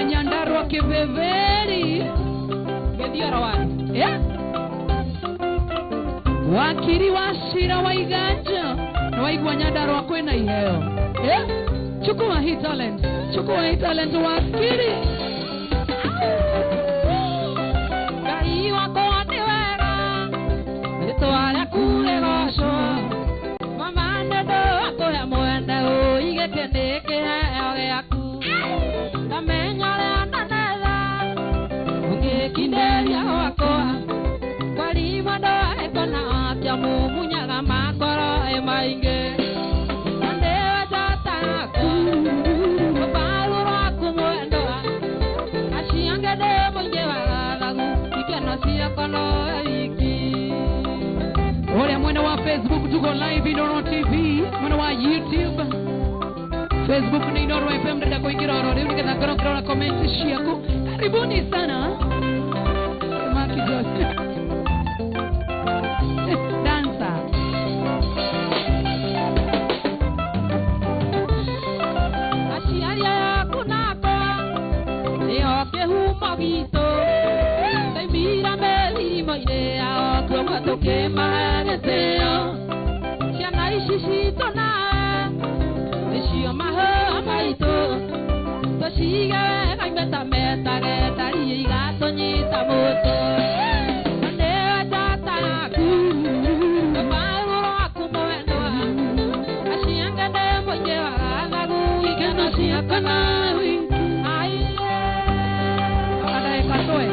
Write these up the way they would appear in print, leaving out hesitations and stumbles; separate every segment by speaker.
Speaker 1: wa Nyandarua Kibeveri Gediarawan wakiri wa Shira wa Iganja na waigwa Nyandarua kwena iheo chukua hii talent wakiri kai wako waniwega nitwara kule gosho mama nendo wako ya mwende uigekeneke heo yaku tamenyore nanela ungekinderia wako kwali mando ekona akya mumunyaga makoro emainge ndewa tataku babalu kumwendo ashiangede monjewa lagu ikeno siya kono iki ole mwana wa Facebook tuko live Inoro TV mwana wa YouTube Facebook ni Inoro FM ndio kuingira oro leo nikenda kora comment shiako karibuni sana Maki Joseph dansa ashiaria kunako leo kehuma vito mira meli moidea como toque mageseo siana ishishitonaeshio maha maito toshiga kaimeta meta getari gato nyita moto ndewa tataku babaru akumoendo ashianga de mojewa gagu ikena siakana ai ada ekatoe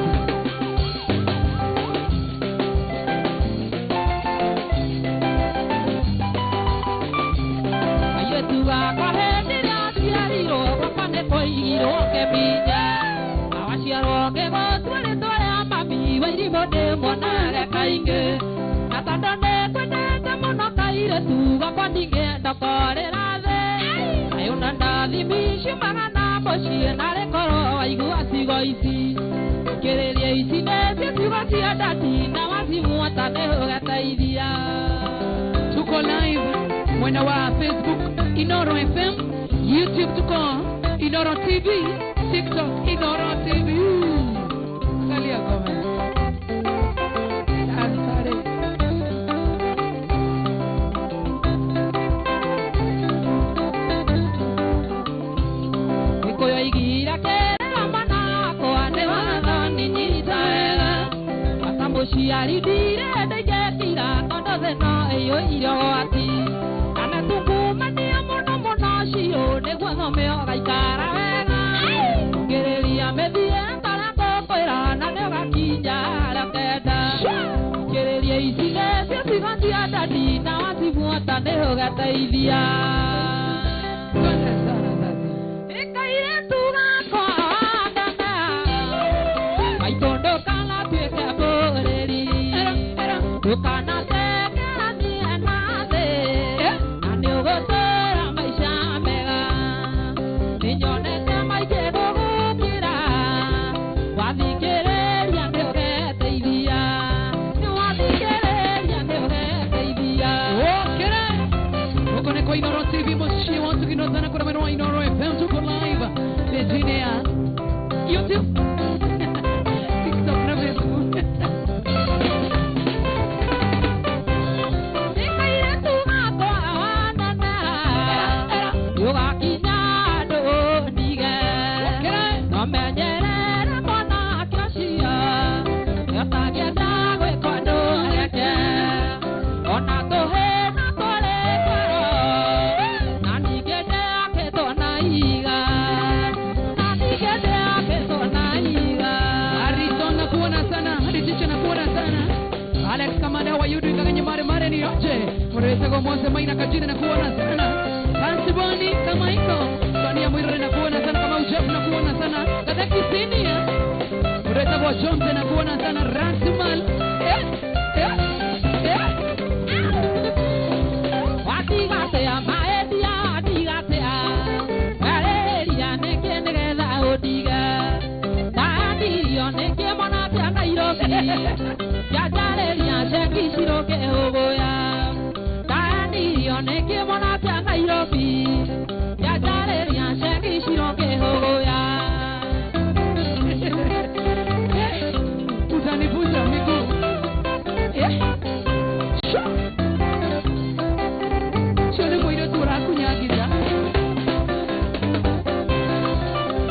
Speaker 1: tuko live mwana wa Facebook Inoro FM, YouTube tuko Inoro TV, TikTok Inoro TV. Angalia comment. Asante. Nikoyo igira kera mana ko anewa nini taela. Asambo shiari dire de jetira kondo zeno eyo iro ati. Kana tuku mani amono mono shio de guano meo gaikara vega. Gerelia me bien para copoira na nega kinja la keda. Gerelia isile se siganti atati na wasi muata neho gata idia. Ekaire tuga ko adana. Maitondo kala tueke aboreri. Tukana Inoro FM tuko live Virginia YouTube TikTok na Facebook Nikaire tumapo awanana Yoga kinyado nige No menyerere mona kiashia Yotagia dagwe kondo reke Ona tohe na tole karo Alex Kamada wa yudu nganye mare ni yote Mureza go Mose Maina kajina na kuona sana Tansiboni kama iko Sonia Mwirre na kuona sana kama Ujef na kuona sana Kadaki Sinia Mureza go Jomte na kuona sana Ransimal Wati gate ya maedi ya digate ya Galeri ya neke negeza odiga Tadi yo neke mona tia Nairobi Sheki shiroke hogoya Tani yoneke mona tia Nairobi Ya jare ya sheki shiroke hogoya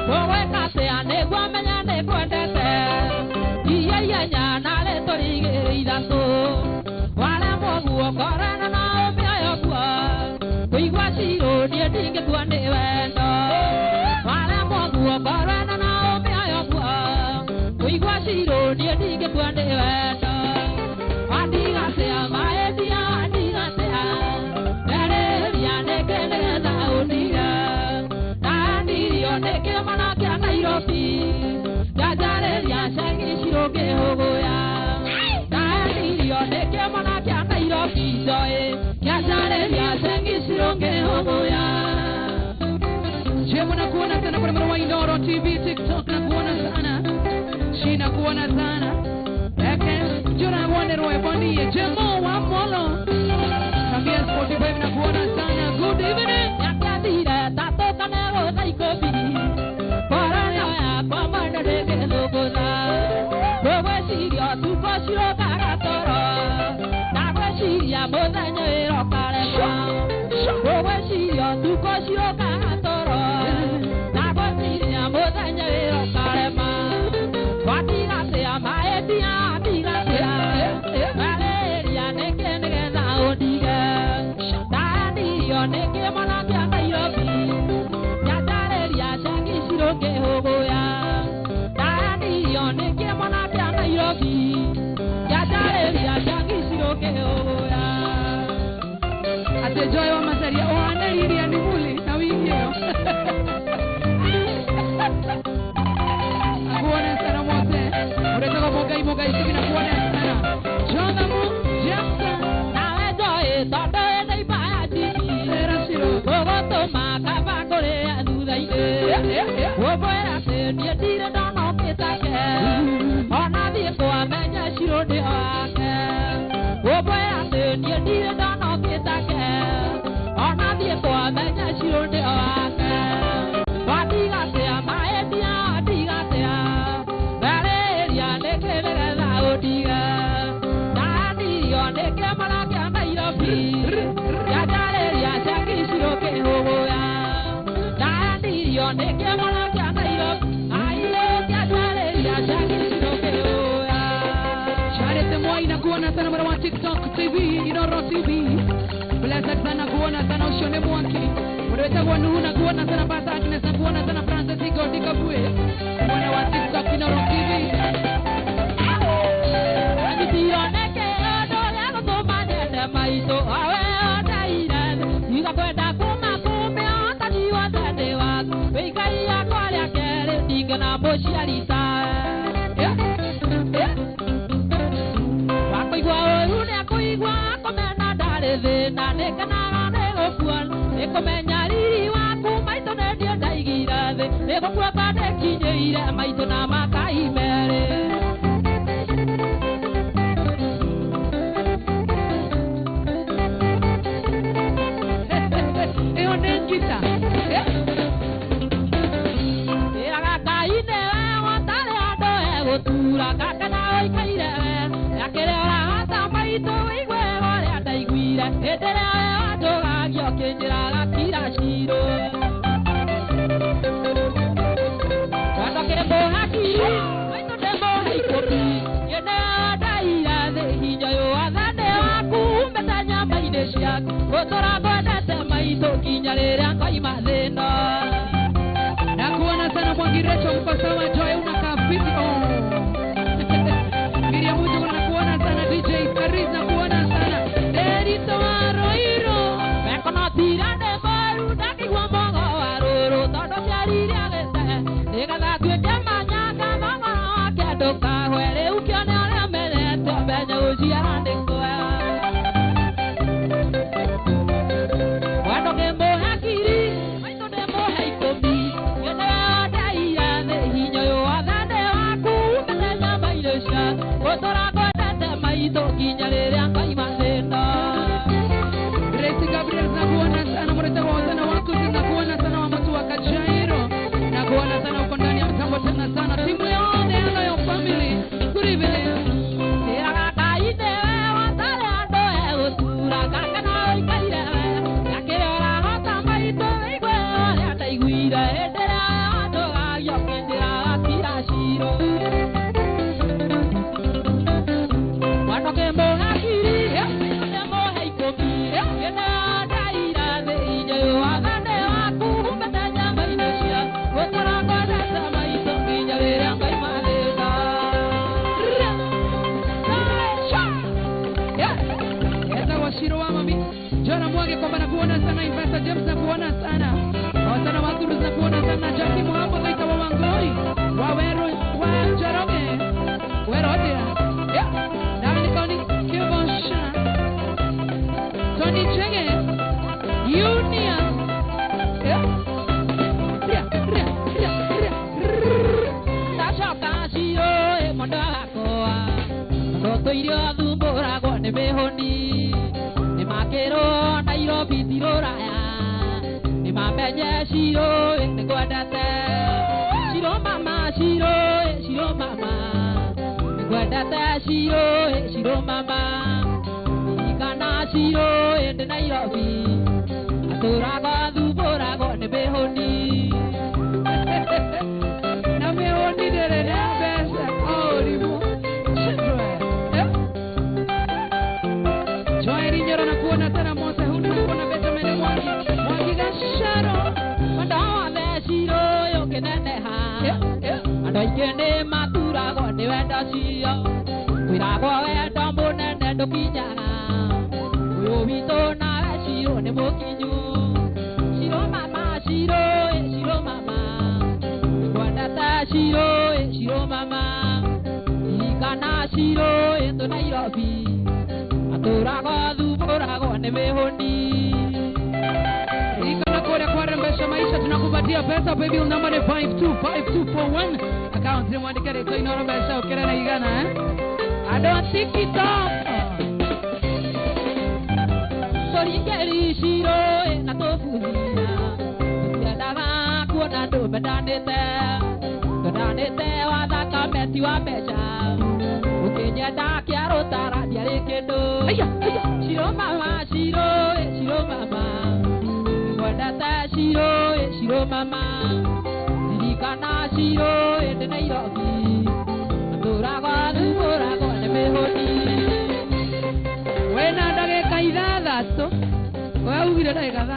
Speaker 1: Wowe kase ane kwa menya ne kwendete Iya nyana le tori idaso Wala mwogu okorana na omiayo kwa Kuigwa shiro nie dinge tuande wendo Wala mwogu okorana na omiayo kwa Kuigwa shiro nie dinge tuande wendo Adiga sea maedia adiga sea Dere ya neke na odiga Dani yo neke mana kia Nairobi Jajare ya shangi shiroge hogoya Dani yo neke mana kia Nairobi joe Jajare ya shangi shiroge hogoya
Speaker 2: Jemu na kuona sana kwa mwana wa Inoro TV TikTok na kuona sana Shina kuona sana Jura Wanderoi Bonnie Jemo wa Molo Kambia Spotify na kuona sana. Good evening.
Speaker 1: Yakadira tato kanero naikobi Parana ya kwa manda dege logoza Wewe siria tuko shiro kagatoro Nawe siria moza nyero karewa Wewe siria tuko shiro kagatoro Nawe siria moza nyero karema Wadira sea maedia Valeria neke neke na odiga Dani yo neke mana kia Nairobi Yadareria shangi shiroge hogoya Dani yo neke mana kia Nairobi Yadareria shangi shiroge hogoya
Speaker 2: Ate Joy wa Masaria oana liri animuli na wingeo Kuona sana mote Uretoka mogai Sikina kuona sana Jonga mu Jamsa
Speaker 1: Nawe Joy todo ene ibaya jiki
Speaker 2: Era shiro
Speaker 1: Gogoto makaba kore aduda ide Woboera se nie dire dono kitake Ona viko amenya shiro de oake Woboera se nie dire dono kitake Ona viko amenya shiro de oake Wadiga se amaedia adiga se a Valeria neke neke na odiga Dani yo neke mana kia Nairobi Yadareria shangi shiroge hogoya Dani yo neke mana kia Nairobi Aile yadareria shangi shiroge hogoya
Speaker 2: Charete Moi na kuona sana mara wa TikTok TV Inoro TV Blessed sana kuona sana ushone mwaki Ureta kwa nuhu na kuona sana Basa Agnes na kuona sana Francis Igo Dikabue Kuona wa TikTok Inoro TV
Speaker 1: Anjitiyo neke odole agotomanyete maito awe odaire Iga kwenda kuma kume otaniwa tende wako Weikai yako alia kere dinge na moshiarita Wakoigwa oyu nekoigwa komena ndare thina Nekanaga negokuan Nekomenya riri waku maito nendie ndaigira thi Negokuamba nekinyeire maito na makai mere
Speaker 2: Eonengita
Speaker 1: Iragakaine watale ando egotura kakana oikaire yakere ora hata maito igwe ore ndaiguire etere andogagio kinjira gakira shiro Wandokembo hakiri maito dembo haikobi yene ndaira thi hinyo yo athane waku metanya maine ciaku gotora gwendete maito kinya riria ngoima thina
Speaker 2: Na kuona sana Mwangirecho Mpasama Joy unakaa fiti Miriam Mutu na kuona sana DJ Paris na kuona sana Erito Waroiro
Speaker 1: Mekono tirane maru dakigwa mongo waruru Todo kiariri agete Nigatha tuike manyanga mongo wake ndukahwe Ukione aria menete menye uciara ndikwe Wando ngemuhe akiri Maito ngemuhe ikomi Yene ndaira thi hinyo yo irio thumbũragwo nĩ mĩhũni nĩ makĩrwo Nairobi tirũraya nĩ mamenye Shirũ nĩ kwendete Shirũ mama Shirũ mama nĩ kwendete Shirũ mama ikana Shirũ ndĩ Nairobi atũragwo thumbũragwo nĩ mĩhũni na mĩhũni ndĩrĩ na mbeca ũrimũ Joeri Nyoro na kuona tena Mose Hundi na kuona Benjamin Mwangi Gasharo Madawa the Shirũ yũkĩneneha andũ aingĩ nĩ maturagwo nĩ wendo cio kwĩragwo wendo mũnene ndũkinyaga ũyũ witũ nawe Shirũ nĩ mũkinyu Shirũ mama Shirũ mama nĩkwendete Shirũ mama ikana Shirũ ndũ Nairobi atũragwo thumbũragwo nĩ mĩhũni ikana kũrĩa kwarembesha maisha tunakupatia pesa baby namba ni 525241 account ni mwandike rĩtwa Inooro Mbeca ũkĩra na igana andũ a TikTok Soringeri Shirũ na tũbuthia tũtiendaga kuona andũ mendanĩte wa thakame ti wa mbeca ũkĩnyenda kĩarũtara ndiarĩ kĩndũ Shirũ mama Shirũ mama kwendete Shirũ mama ririkana Shirũ ndĩ Nairobi atũragwo thumbũragwo nĩ mĩhũni wĩna ndagĩka 6 we ugire ndagĩka 3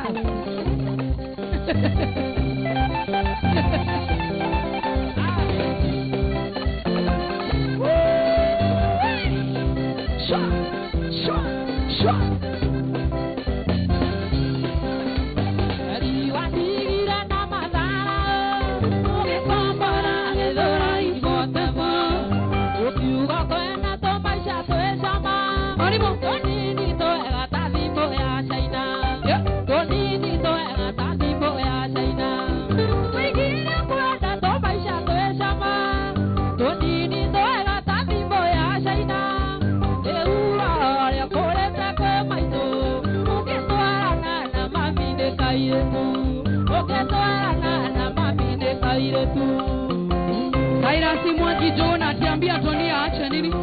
Speaker 1: Kairasi Mwangi Jona atiambia Tony aache nini?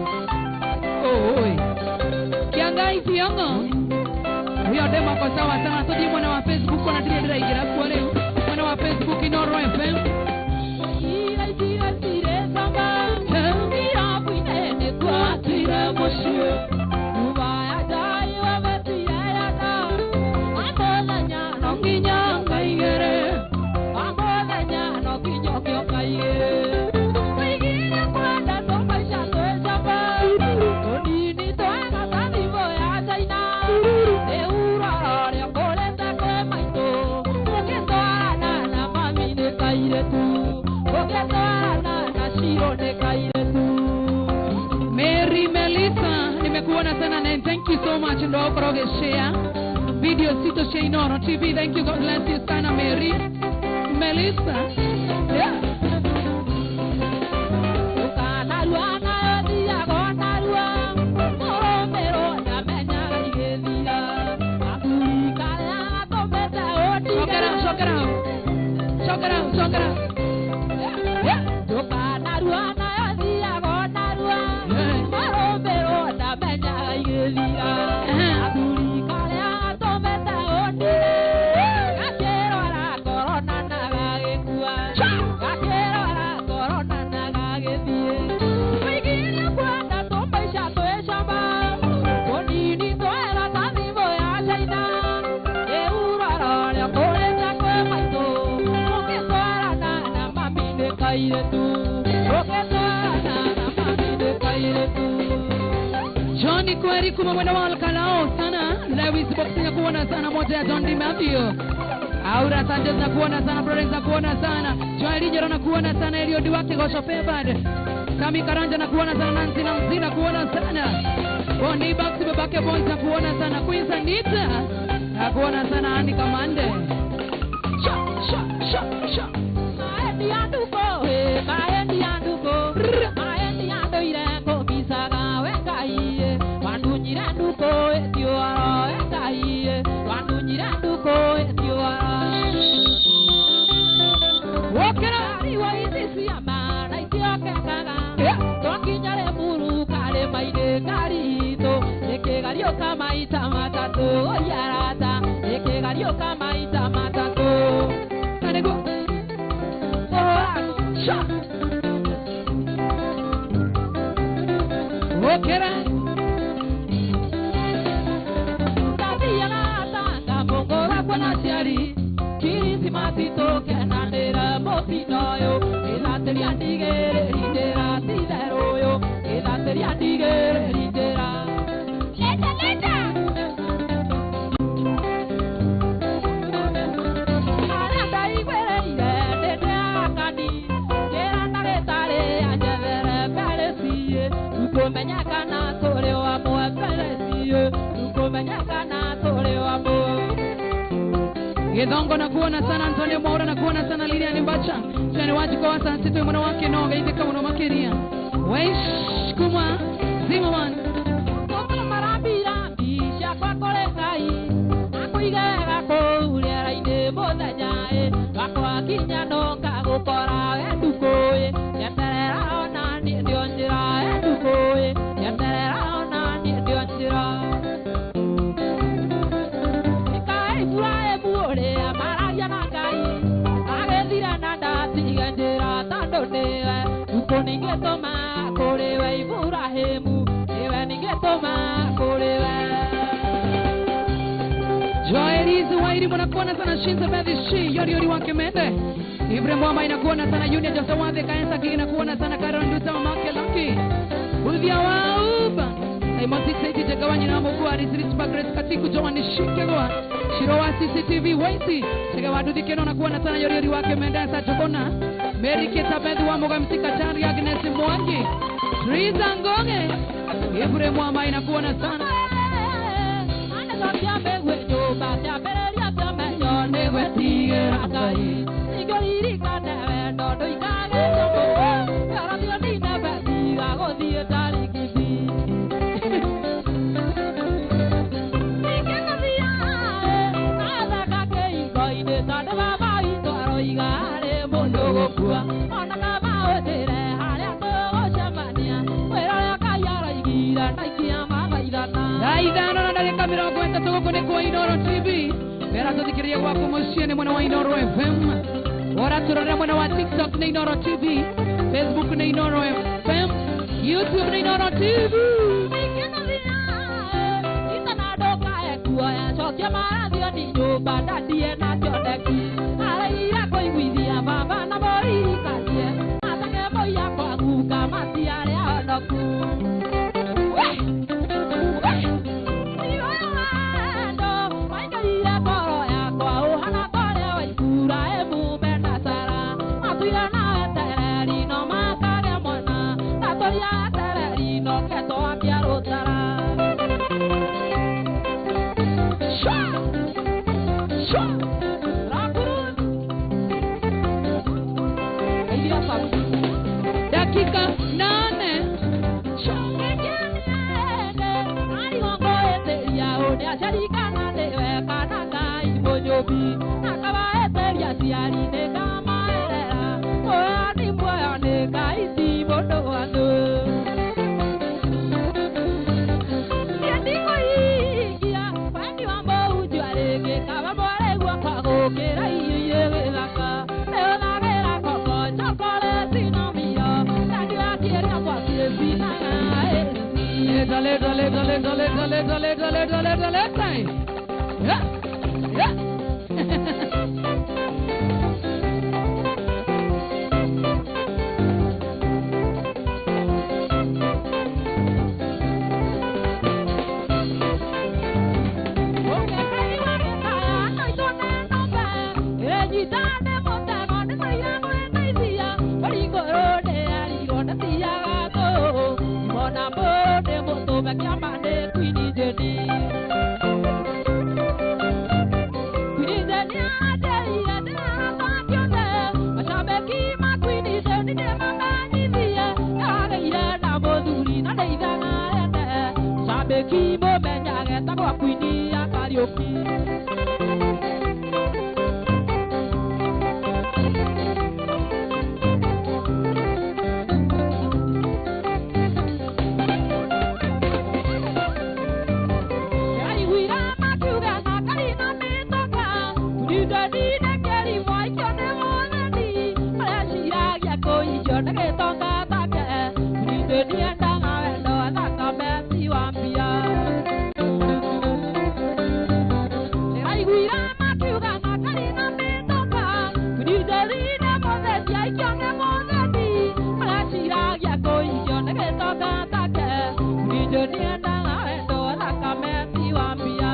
Speaker 1: Kiangai Kiongo. Huyo demo kwa sawa sana. Todi mwana wa Facebook na tiri igira kwa leo. Mwana wa Facebook Inooro FM. Tire samba. Tira kuinene kwa tira moshio. Ubaya dai wa vetia yada. Amolanya no kinyanga igere. Amolanya no kinyokyo kaigere. Mary Melissa nimekuona sana na thank you so much ndo ukoroge share video sito share Inooro TV. Thank you, God bless you sana Mary Melissa. Yeah. Shock it out. Johnny Kweri kuma mwenda walkalao sana. Lewis Boxing na kuona sana moja ya John D. Matthew. Aura Sanchez na kuona sana. Florence na kuona sana. Joel Nyoro na kuona sana. Elio Diwake Gosho Favored. Kami Karanja na kuona sana. Nancy na Mzi na kuona sana. Bondi Baxi Babake Boys na kuona sana. Queen Sanita na kuona sana. Andy Kamande. Maendi anduko. Maendi anduko. Maendi ando ireko. Bisaga wengai. Mario kama ita matatu.
Speaker 2: Kanego. Sha. Okera.
Speaker 1: Tabia na tanga mongora kwa nasiari. Kirisi matito kenandera mopinoyo. Elateri andigere indera tideroyo. Elateri andigere indera. Leta. Aranda igwere ire dede akani. Geranda getare ajevere peresiye. Ukomenya na tore wa mo peresiye. Ukomenya na tore wa mo.
Speaker 2: Gedongo na kuona sana Antonio Maura na kuona sana Lilian Mbacha. Chani waji kwa sana sito mwana wake noga ite kama no makeria. Weish kuma Zimmerman.
Speaker 1: Kokolo marabira bisha kwa kolekai. Akuigera ko ulera ine modajae. Akwa kinya nonga gukora endukoe. Yaterera ona ni ndionjira endukoe. Yaterera ona ni ndionjira. Ikai furae buore amararia nakai. Agethira nanda tigendera tandone. Uko ningetoma korewe Ibrahemu. Ewe ningetoma korewe.
Speaker 2: Joelizi Wairi mnakuona sana Shinza Bedhishi yori wake mende. Ibrahim Mwamba inakuona sana Junior Josawade Kaensa kiki inakuona sana Karon Duta Mamake Lucky. Ulvia Wauba. Simon Titi Jagawanyi na Mogu Arisris Bagres Katiku Joani Shikewa. Shirowa CCTV Waisi. Jagawadu dikeno nakuona sana yori wake mende sa Jogona. Mary Keta Bedhu wa Moga Msika Chari Agnes Mwangi. Triza Ngonge. Ibrahim Mwamba inakuona sana. Daidano na kamera kwenda toko kone kwa Inoro TV. Vera tudikiria wako msiene mwana wa Inoro FM. Ora turare mwana wa TikTok na Inoro TV, Facebook na Inoro FM, YouTube na Inoro TV. Dakika 8. Dale. Yeah.
Speaker 1: yo ndage tonga take kuninde nienda ngawendo thaka mesi wambia aiguira makiuga makari na mitoka kuninde rine motheti aikione motheti maraciragia kuigio ndage tonga take kuninde nienda ngawendo thaka mesi wambia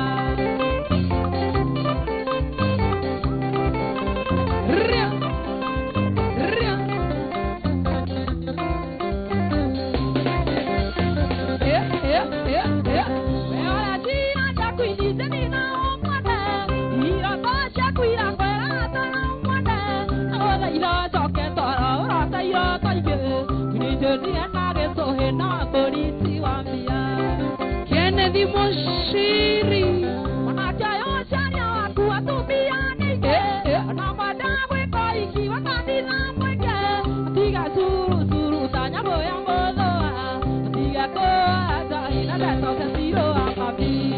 Speaker 1: Kennedy Moshiri wanajayo shania waku watumiani na madamwe kwa iki wakandina mwenge tiga suru tanya boya mbodoa tiga koa zaina beto kasiro akabi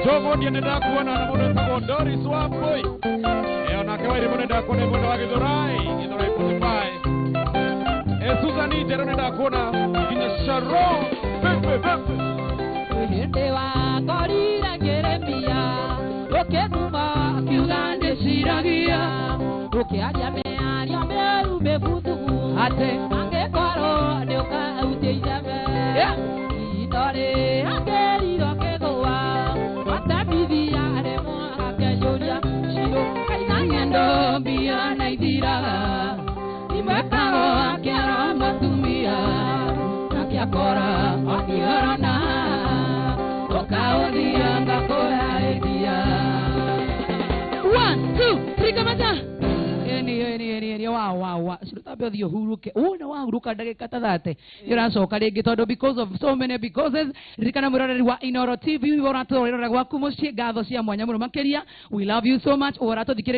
Speaker 3: Jomo nenda kuona na mundo takondori swapoi ona kawairi nenda kuona mundo wa Githurai Spotify Suzani jero nenda kuona ina Sharon pepe
Speaker 1: Yende wa korira Jeremia oketuma kiugande shiragia okiaria mearia meru mebutu ate angekoro ndoka uteitame itore akeriro kegoa atabithia remo akejoria shiro kainangendo bia naithiraga imekaro akiara matumia akiakora akiorana okaodia ngakora edia 1 2 3 kamata eni wa sirutabyo thio huruke una wa huruka ndagika ta 30 iracoka ringi tondu because of so many becauses ririkana muroreri wa Inoro TV uratorera gwaku mucie ngatho cia mwanya muno makeria we love you so much uratuthikiriria